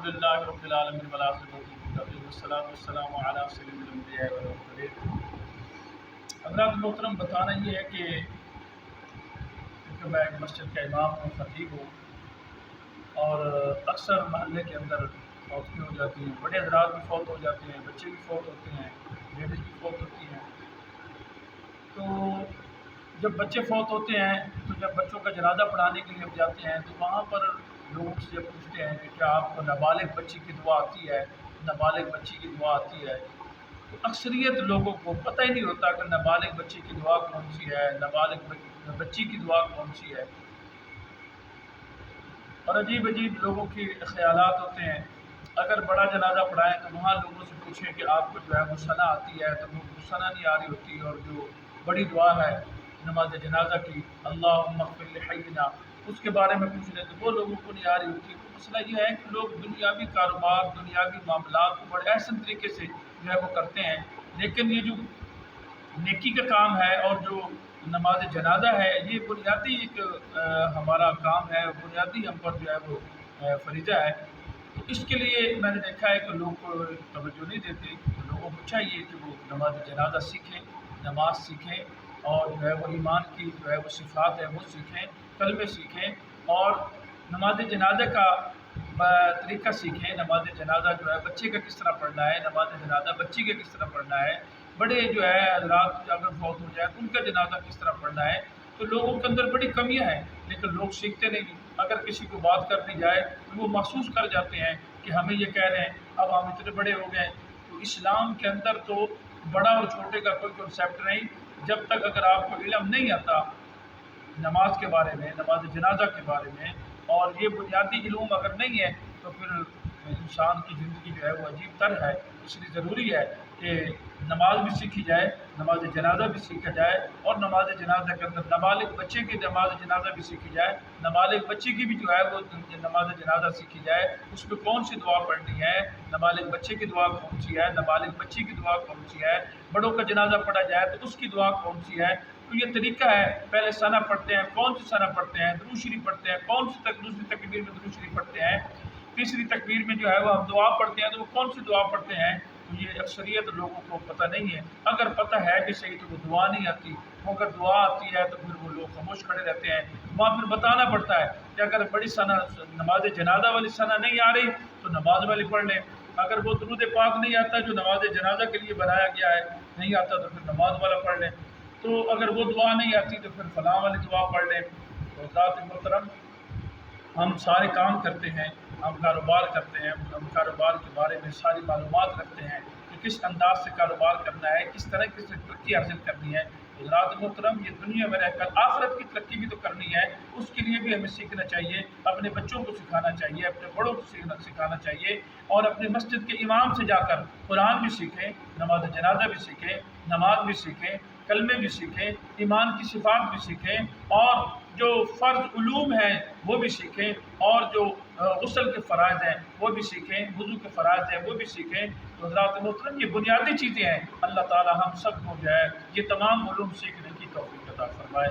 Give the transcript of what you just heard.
الحمدللہ رب العالمین والصلاۃ والسلام علی سید الانبیاء والمرسلین۔ حضرات محترم، بتانا یہ ہے کہ میں ایک مسجد کا امام ہوں، خطیب ہوں، اور اکثر محلے کے اندر فوتیں ہو جاتی ہیں، بڑے حضرات بھی فوت ہو جاتے ہیں، بچے بھی فوت ہوتے ہیں، لیڈیز بھی فوت ہوتی ہیں۔ تو جب بچے فوت ہوتے ہیں تو جب بچوں کا جنازہ پڑھانے کے لیے ہم جاتے ہیں تو وہاں پر لوگوں سے پوچھتے ہیں کہ کیا آپ کو نابالغ بچی کی دعا آتی ہے، نابالغ بچی کی دعا آتی ہے؟ تو اکثریت لوگوں کو پتہ ہی نہیں ہوتا کہ نابالغ بچی کی دعا کون سی ہے، نابالغ بچی کی دعا کون سی ہے۔ اور عجیب عجیب لوگوں کے خیالات ہوتے ہیں۔ اگر بڑا جنازہ پڑھائیں تو وہاں لوگوں سے پوچھیں کہ آپ کو جو ہے وہ ثنا آتی ہے، تو وہ ثنا نہیں آ رہی ہوتی، اور جو بڑی دعا ہے نماز جنازہ کی، اللہم اغفر لحینا، اس کے بارے میں پوچھ لیں تو وہ لوگوں کو نہیں آ رہی ہوتی۔ تو مسئلہ یہ ہے کہ لوگ دنیاوی کاروبار، دنیاوی معاملات کو بڑے احسن طریقے سے جو ہے وہ کرتے ہیں، لیکن یہ جو نیکی کا کام ہے اور جو نماز جنازہ ہے، یہ بنیادی ایک ہمارا کام ہے، بنیادی ہم پر جو ہے وہ فریضہ ہے۔ تو اس کے لیے میں نے دیکھا ہے کہ لوگ توجہ نہیں دیتے۔ لوگوں کو چاہیے کہ وہ نماز جنازہ سیکھیں، نماز سیکھیں، اور جو ہے وہ ایمان کی جو ہے وہ صفات ہے وہ سیکھیں، کلمے سیکھیں، اور نماز جنازہ کا طریقہ سیکھیں۔ نماز جنازہ جو ہے بچے کا کس طرح پڑھنا ہے، نماز جنازہ بچی کا کس طرح پڑھنا ہے، بڑے جو ہے حضرات اگر فوت ہو جائے تو ان کا جنازہ کس طرح پڑھنا ہے۔ تو لوگوں کے اندر بڑی کمیاں ہیں، لیکن لوگ سیکھتے نہیں۔ اگر کسی کو بات کرنی جائے تو وہ محسوس کر جاتے ہیں کہ ہمیں یہ کہہ رہے ہیں، اب ہم اتنے بڑے ہو گئے۔ تو اسلام کے اندر تو بڑا اور چھوٹے کا کوئی کنسیپٹ نہیں۔ جب تک اگر آپ کو علم نہیں آتا نماز کے بارے میں، نماز جنازہ کے بارے میں، اور یہ بنیادی علوم اگر نہیں ہے تو پھر انسان کی زندگی جو ہے وہ عجیب تر ہے۔ اس لیے ضروری ہے کہ نماز بھی سیکھی جائے، نماز جنازہ بھی سیکھا جائے، اور نماز جنازہ کے اندر نابالغ بچے کی نماز جنازہ بھی سیکھی جائے، نابالغ بچے کی بھی جو ہے وہ نماز جنازہ سیکھی جائے۔ اس میں کون سی دعا پڑھنی ہے، نابالغ بچے کی دعا کون سی ہے، نابالغ بچی کی دعا کون سی ہے، بڑوں کا جنازہ پڑھا جائے تو اس کی دعا کون سی ہے۔ تو یہ طریقہ ہے، پہلے ثنا پڑھتے ہیں، کون سی ثنا پڑھتے ہیں، درود شریف پڑھتے ہیں، کون سی دوسری تکبیر میں درود شریف پڑھتے ہیں، تیسری تکبیر میں جو ہے وہ ہم دعا پڑھتے ہیں تو وہ کون سی دعا پڑھتے ہیں۔ تو یہ اکثریت لوگوں کو پتہ نہیں ہے۔ اگر پتہ ہے کہ صحیح تو وہ دعا نہیں آتی، وہ اگر دعا آتی ہے تو پھر وہ لوگ خاموش کھڑے رہتے ہیں۔ وہاں پھر بتانا پڑتا ہے کہ اگر بڑی ثنا نماز جنازہ والی ثنا نہیں آ رہی تو نماز والی پڑھ لیں، اگر وہ درود پاک نہیں آتا جو نماز جنازہ کے لیے بنایا گیا ہے نہیں آتا تو پھر نماز والا پڑھ لیں، تو اگر وہ دعا نہیں آتی تو پھر فلاں والی دعا پڑھ لیں۔ تو حضرات محترم، ہم سارے کام کرتے ہیں، ہم کاروبار کرتے ہیں، ہم کاروبار کے بارے میں ساری معلومات رکھتے ہیں کہ کس انداز سے کاروبار کرنا ہے، کس طرح کی ترقی حاصل کرنی ہے۔ حضرات محترم، یہ دنیا میں رہ کر آخرت کی ترقی بھی تو کرنی ہے، اس کے لیے بھی ہمیں سیکھنا چاہیے، اپنے بچوں کو سکھانا چاہیے، اپنے بڑوں کو سکھانا چاہیے، اور اپنے مسجد کے امام سے جا کر قرآن بھی سیکھیں، نماز جنازہ بھی سیکھیں، نماز بھی سیکھیں، کلمے بھی سیکھیں، ایمان کی صفات بھی سیکھیں، اور جو فرض علوم ہیں وہ بھی سیکھیں، اور جو غسل کے فرائض ہیں وہ بھی سیکھیں، وضو کے فرائض ہیں وہ بھی سیکھیں۔ تو حضرات محترم، یہ بنیادی چیزیں ہیں۔ اللہ تعالی ہم سب کو جو ہے یہ تمام علوم سیکھنے کی توفیق عطا فرمائے۔